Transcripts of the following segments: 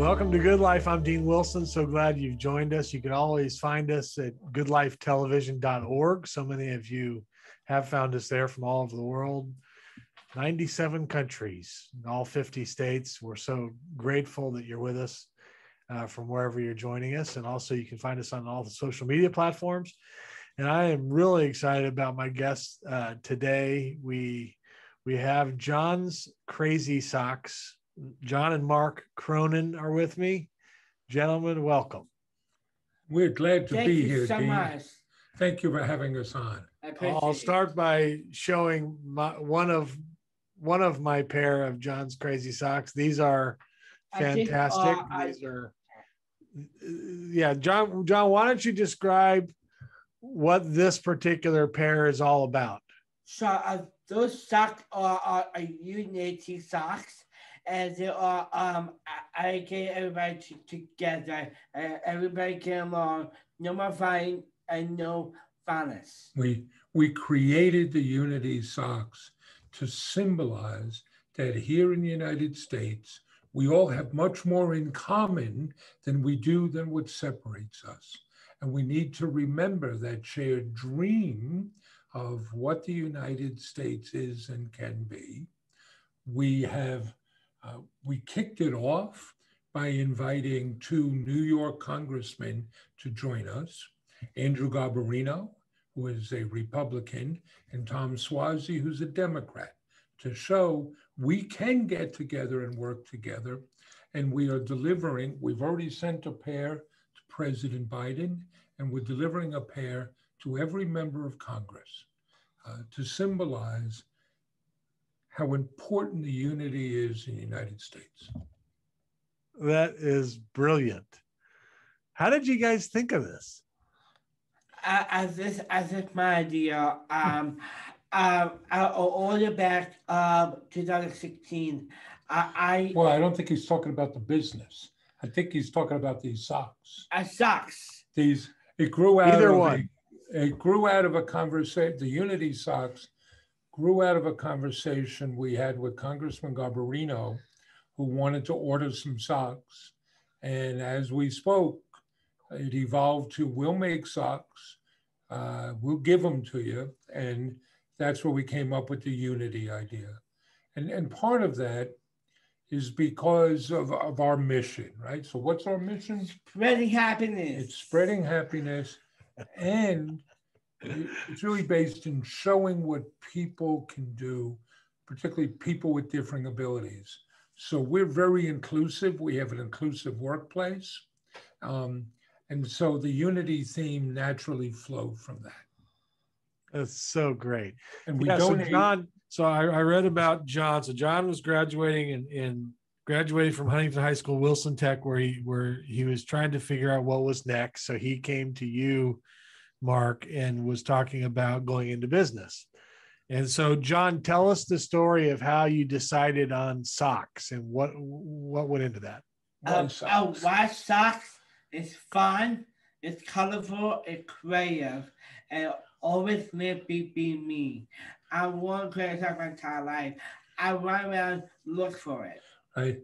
Welcome to Good Life. I'm Dean Wilson. So glad you've joined us. You can always find us at goodlifetelevision.org. So many of you have found us there from all over the world. 97 countries, all 50 states. We're so grateful that you're with us from wherever you're joining us. And also you can find us on all the social media platforms. And I am really excited about my guest today. We have John's Crazy Socks. John and Mark Cronin are with me. Gentlemen, welcome. We're glad to be here, so Dean. Much. Thank you for having us on. I'll start by showing one of my pair of John's Crazy Socks. These are fantastic. These are, yeah, John, why don't you describe what this particular pair is all about? So those socks are Unity socks. And they are, I get everybody together. Everybody get along. No more fighting and no violence. We created the Unity socks to symbolize that here in the United States, we all have much more in common than what separates us. And we need to remember that shared dream of what the United States is and can be. We kicked it off by inviting two New York congressmen to join us, Andrew Garbarino, who is a Republican, and Tom Suozzi, who's a Democrat, to show we can get together and work together. And we are delivering, we've already sent a pair to President Biden, and we're delivering a pair to every member of Congress to symbolize how important the unity is in the United States. That is brilliant. How did you guys think of this? As my idea, all the back 2016. I don't think he's talking about the business. I think he's talking about these socks. Socks. It grew out Either of one. It grew out of a conversation. The Unity socks grew out of a conversation we had with Congressman Garbarino, who wanted to order some socks. And as we spoke, it evolved to, we'll make socks, we'll give them to you. And that's where we came up with the Unity idea. And part of that is because of our mission, right? So what's our mission? Spreading happiness. It's spreading happiness. And it's really based in showing what people can do, particularly people with differing abilities. So we're very inclusive. We have an inclusive workplace. And so the Unity theme naturally flowed from that. That's so great. And we donate. So I read about John. So John was graduating from Huntington High School, Wilson Tech, where he was trying to figure out what was next. So he came to you, Mark, and was talking about going into business. And so, John, tell us the story of how you decided on socks and what went into that. Why socks is fun, it's colorful, it's creative, and always let be me. I want to create something my entire life. I run around, look for it. Right.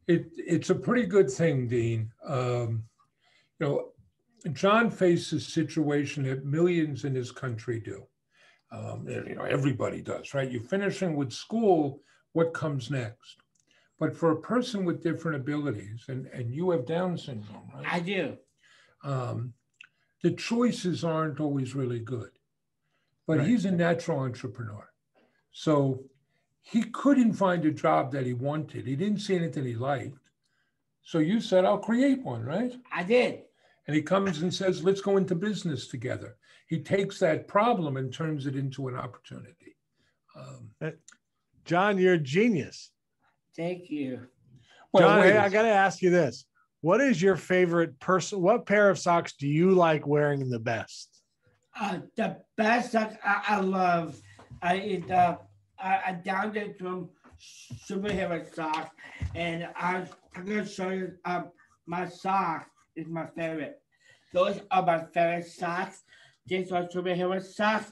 It's a pretty good thing, Dean. John faced a situation that millions in his country do. Everybody does, right? You're finishing with school, what comes next? But for a person with different abilities, and you have Down syndrome, right? I do. The choices aren't always really good. But right. He's a natural entrepreneur. So he couldn't find a job that he wanted. He didn't see anything he liked. So you said, I'll create one, right? I did. And he comes and says, let's go into business together. He takes that problem and turns it into an opportunity. John, you're a genius. Thank you. Well, John, hey, I got to ask you this. What is your favorite what pair of socks do you like wearing the best? The best socks I love is Down syndrome superhero socks. And I'm going to show you my socks. Is my favorite. Those are my favorite socks. These are superhero socks.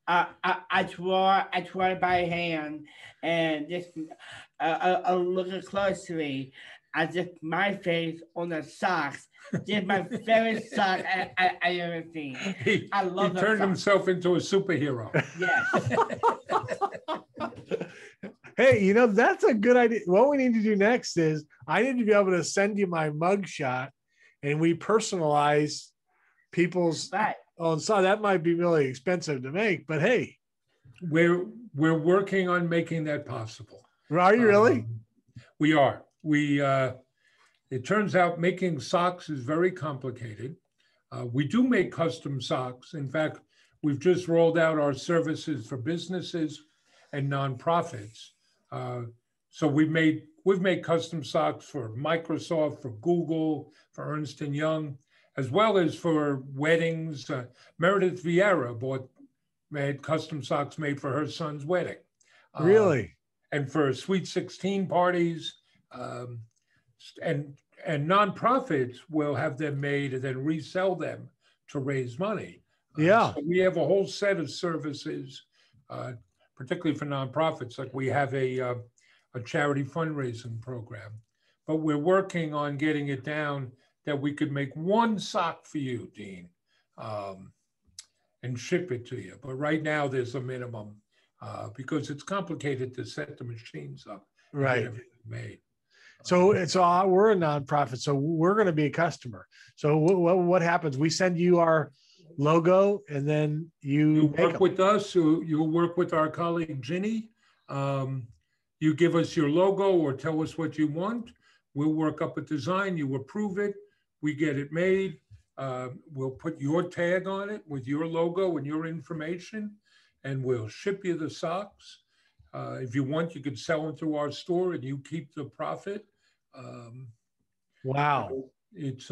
I draw it by hand, and this look closely. as if my face on the socks. Just my favorite sock I ever seen. He I love he that turned sock. himself into a superhero. Yes. Hey, that's a good idea. What we need to do next is I need to be able to send you my mugshot and we personalize people's Right. own side. That might be really expensive to make, but hey, We're working on making that possible. are you really? We are. It turns out making socks is very complicated. We do make custom socks. In fact, we've just rolled out our services for businesses and nonprofits. So we've made custom socks for Microsoft, for Google, for Ernst & Young, as well as for weddings. Meredith Vieira made custom socks made for her son's wedding. Really? And for Sweet 16 parties. And nonprofits will have them made and then resell them to raise money. Yeah. So we have a whole set of services, particularly for nonprofits. Like we have a charity fundraising program, but we're working on getting it down that we could make one sock for you, Dean, and ship it to you. But right now there's a minimum because it's complicated to set the machines up. And Right. get everything made. So we're a nonprofit, so we're going to be a customer. So what happens? We send you our logo, and then You make work them. with us, you'll work with our colleague Ginny. You give us your logo or tell us what you want. We'll work up a design, you approve it, we get it made. We'll put your tag on it with your logo and your information, and we'll ship you the socks. If you want, you could sell them through our store and you keep the profit. Wow. It's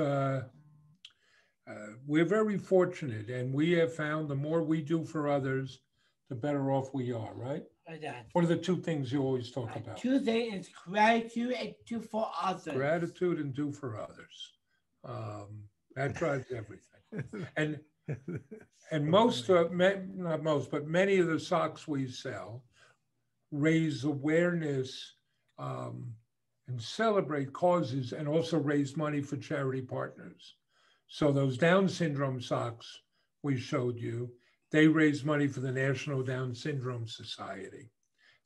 we're very fortunate, and we have found the more we do for others, the better off we are, right? What are the two things you always talk about? Two things is gratitude and do for others. Gratitude and do for others. That drives everything. And most of, not most, but many of the socks we sell raise awareness and celebrate causes and also raise money for charity partners. So those Down syndrome socks we showed you, they raise money for the National Down Syndrome Society,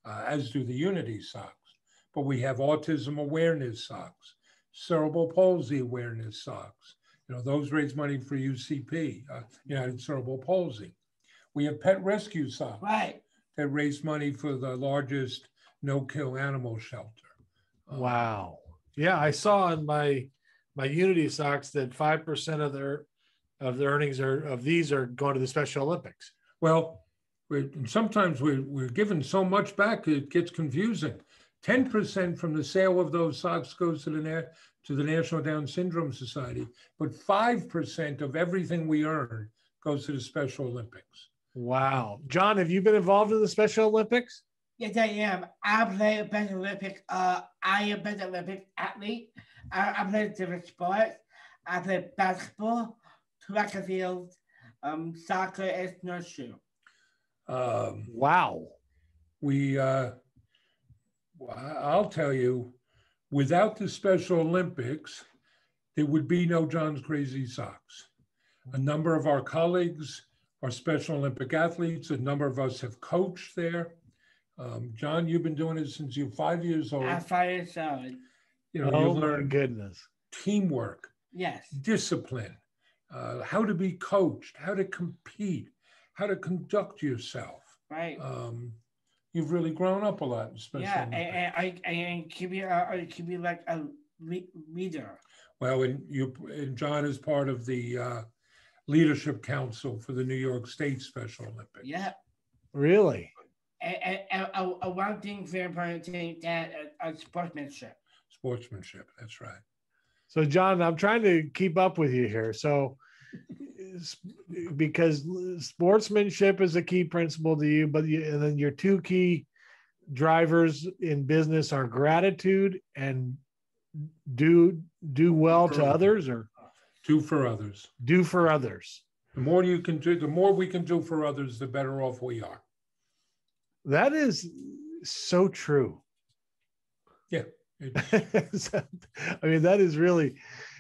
as do the Unity socks. But we have autism awareness socks, cerebral palsy awareness socks. Those raise money for UCP, United Cerebral Palsy. We have pet rescue socks. Right. That raise money for the largest no-kill animal shelter. Wow. Yeah, I saw in my Unity socks that 5% of their earnings are going to the Special Olympics. Well, sometimes we're given so much back it gets confusing. 10% from the sale of those socks goes to the National Down Syndrome Society, but 5% of everything we earn goes to the Special Olympics. Wow. John, have you been involved in the Special Olympics? Yes, I am. I play a Special Olympic. I am a Special Olympic athlete. I play different sports. I play basketball, track and field, soccer, and snowshoe. Wow. I'll tell you, without the Special Olympics, there would be no John's Crazy Socks. A number of our colleagues are Special Olympic athletes. A number of us have coached there. John, you've been doing it since you're 5 years old. I'm 5 years old. You Oh, my learn goodness. teamwork, Yes. discipline, how to be coached, how to compete, how to conduct yourself. Right. You've really grown up a lot in Special Yeah, Olympics. and can be like a leader. Well, and John is part of the Leadership Council for the New York State Special Olympics. Yeah. Really? And one thing very important thing that sportsmanship. Sportsmanship, that's right. So, John, I'm trying to keep up with you here. So, because sportsmanship is a key principle to you, and then your two key drivers in business are gratitude and do well to others, or do for others. Do for others. The more you can do, the more we can do for others, the better off we are. That is so true. Yeah. It's, I mean, that is really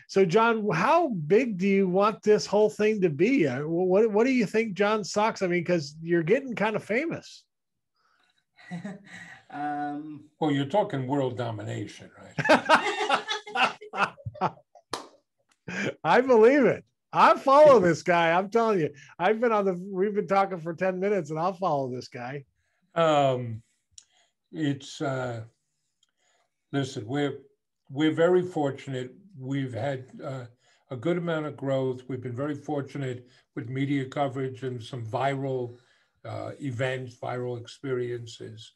so. John, how big do you want this whole thing to be? What do you think, John Socks? I mean, because you're getting kind of famous. well, you're talking world domination, right? I believe it. I follow this guy. I'm telling you, we've been talking for 10 minutes and I'll follow this guy. It's listen, we're very fortunate. We've had a good amount of growth. We've been very fortunate with media coverage and some viral events, viral experiences.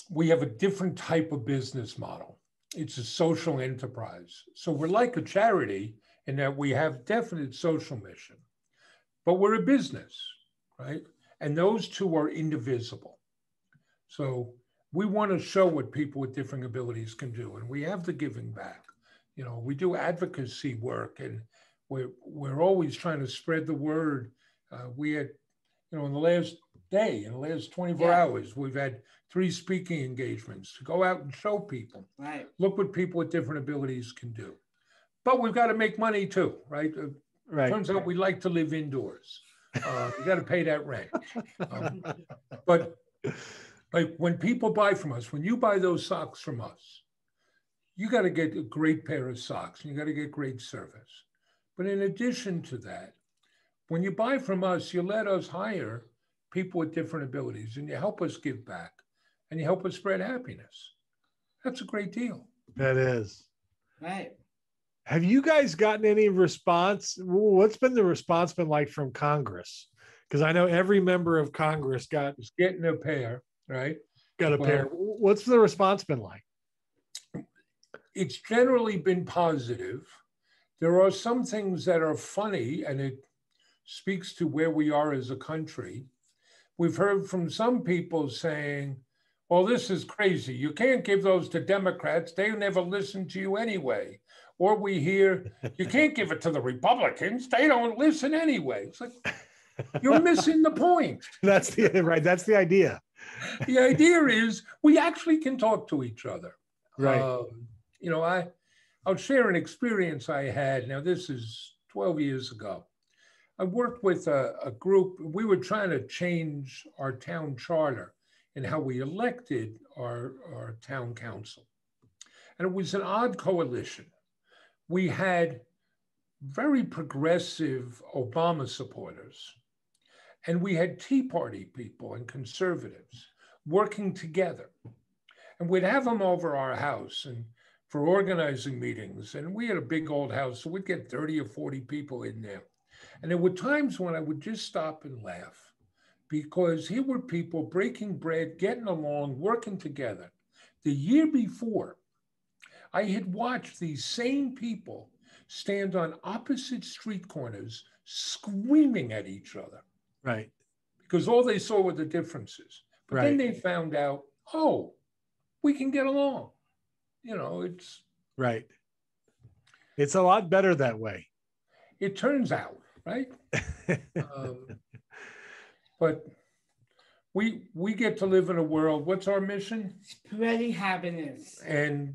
We have a different type of business model. It's a social enterprise. So we're like a charity in that we have definite social mission, but we're a business, right? And those two are indivisible. So we want to show what people with different abilities can do. And we have the giving back. You know, we do advocacy work and we're always trying to spread the word. We had, you know, in the last 24 hours, we've had 3 speaking engagements to go out and show people. Right. Look what people with different abilities can do. But we've got to make money too, right? Right. Turns out we like to live indoors. You got to pay that rent. But like when people buy from us, when you buy those socks from us, you got to get a great pair of socks and you got to get great service. But in addition to that, when you buy from us, you let us hire people with different abilities and you help us give back and you help us spread happiness. That's a great deal. That is. Right. Have you guys gotten any response? What's been the response been like from Congress? Because I know every member of Congress got getting a pair, right? Got a pair. What's the response been like? It's generally been positive. There are some things that are funny, and it speaks to where we are as a country. We've heard from some people saying, well, this is crazy. You can't give those to Democrats. They never listen to you anyway. Or we hear, you can't give it to the Republicans. They don't listen anyway. It's like, you're missing the point. That's the idea. The idea is we actually can talk to each other. Right. You know, I'll share an experience I had. Now, this is 12 years ago. I worked with a group. We were trying to change our town charter and how we elected our town council. And it was an odd coalition. We had very progressive Obama supporters, and we had Tea Party people and conservatives working together. And we'd have them over our house and for organizing meetings. And we had a big old house, so we'd get 30 or 40 people in there. And there were times when I would just stop and laugh because here were people breaking bread, getting along, working together. The year before, I had watched these same people stand on opposite street corners screaming at each other. Right. Because all they saw were the differences. But then they found out, oh, we can get along. You know, it's... Right. It's a lot better that way. It turns out, right? But we get to live in a world. What's our mission? Spreading happiness. And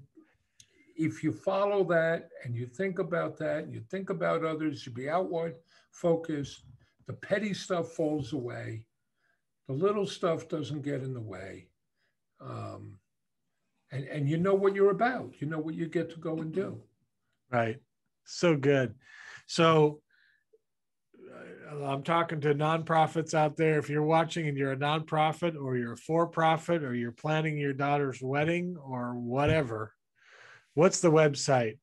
if you follow that and you think about that and you think about others, you be outward focused, the petty stuff falls away. The little stuff doesn't get in the way. And you know what you're about. You know what you get to go and do. Right. So good. So I'm talking to nonprofits out there. If you're watching and you're a nonprofit or you're a for-profit or you're planning your daughter's wedding or whatever, what's the website,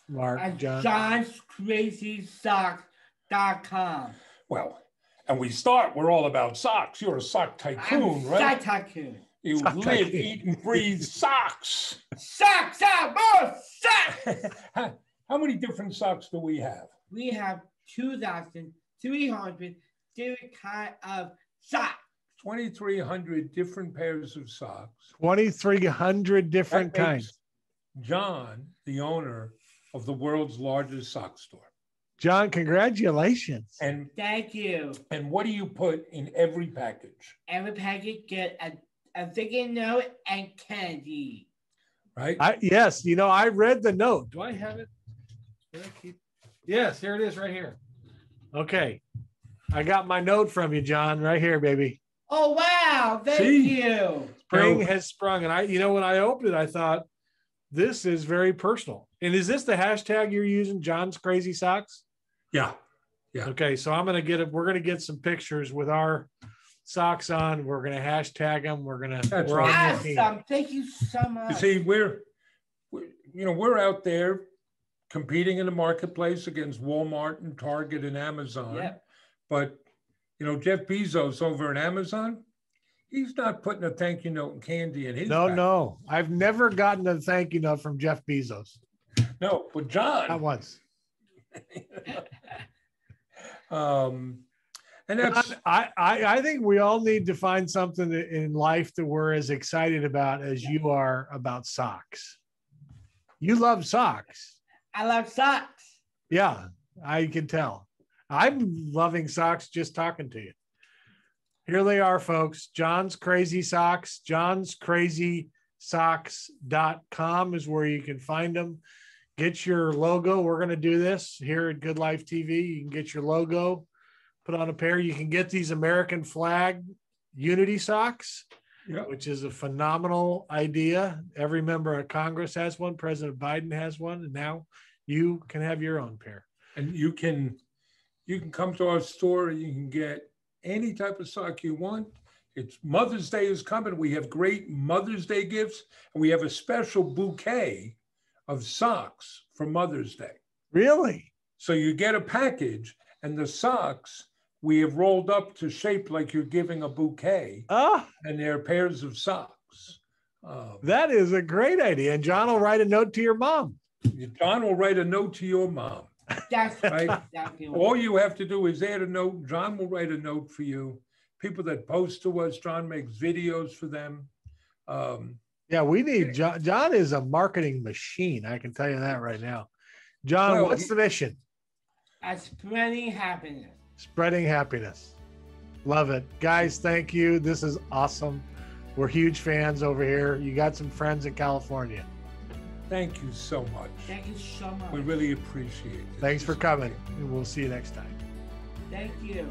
Mark? John? John'sCrazySocks.com. Well, and we're all about socks. You're a sock tycoon, right? Sock tycoon. You live, eat, and breathe socks. Socks out, more socks. How many different socks do we have? We have 2,300 different kind of socks. 2,300 different pairs of socks. 2,300 different kinds. John, the owner of the world's largest sock store. John, congratulations. And thank you. And what do you put in every package? Every package get a sticky note and candy. right? Yes, you know, I read the note. Do I have it? Did I keep? Yes, here it is right here. Okay. I got my note from you, John, right here, baby. Oh, wow. Thank See? you. Spring has sprung. And when I opened it, I thought, this is very personal. And is this the hashtag you're using, John's Crazy Socks? Yeah. Okay, so we're gonna get some pictures with our socks on. We're gonna hashtag them. We're on your team. Awesome. Thank you so much. You see, we're out there competing in the marketplace against Walmart and Target and Amazon. Yep. But, Jeff Bezos over at Amazon, he's not putting a thank you note and candy in his bag. No. I've never gotten a thank you note from Jeff Bezos. No, but John. Not once. And that's I think we all need to find something in life that we're as excited about as you are about socks. You love socks. I love socks. Yeah, I can tell. I'm loving socks just talking to you. Here they are, folks. John's Crazy Socks. John'sCrazySocks.com is where you can find them. Get your logo. We're going to do this here at Good Life TV. You can get your logo, put on a pair. You can get these American flag unity socks, which is a phenomenal idea. Every member of Congress has one. President Biden has one. And now you can have your own pair. And you can come to our store. You can get any type of sock you want. It's Mother's Day is coming. We have great Mother's Day gifts. And we have a special bouquet of socks for Mother's Day. Really? So you get a package, and the socks we have rolled up to shape like you're giving a bouquet. And they're pairs of socks. That is a great idea. And John will write a note to your mom. John will write a note to your mom. That's right. All you have to do is add a note. John will write a note for you. People that post to us, John makes videos for them. Yeah, we need John. John is a marketing machine. I can tell you that right now. John, what's the mission? Spreading happiness. Spreading happiness. Love it. Guys, thank you. This is awesome. We're huge fans over here. You got some friends in California. Thank you so much. Thank you so much. We really appreciate it. Thanks for coming. And we'll see you next time. Thank you.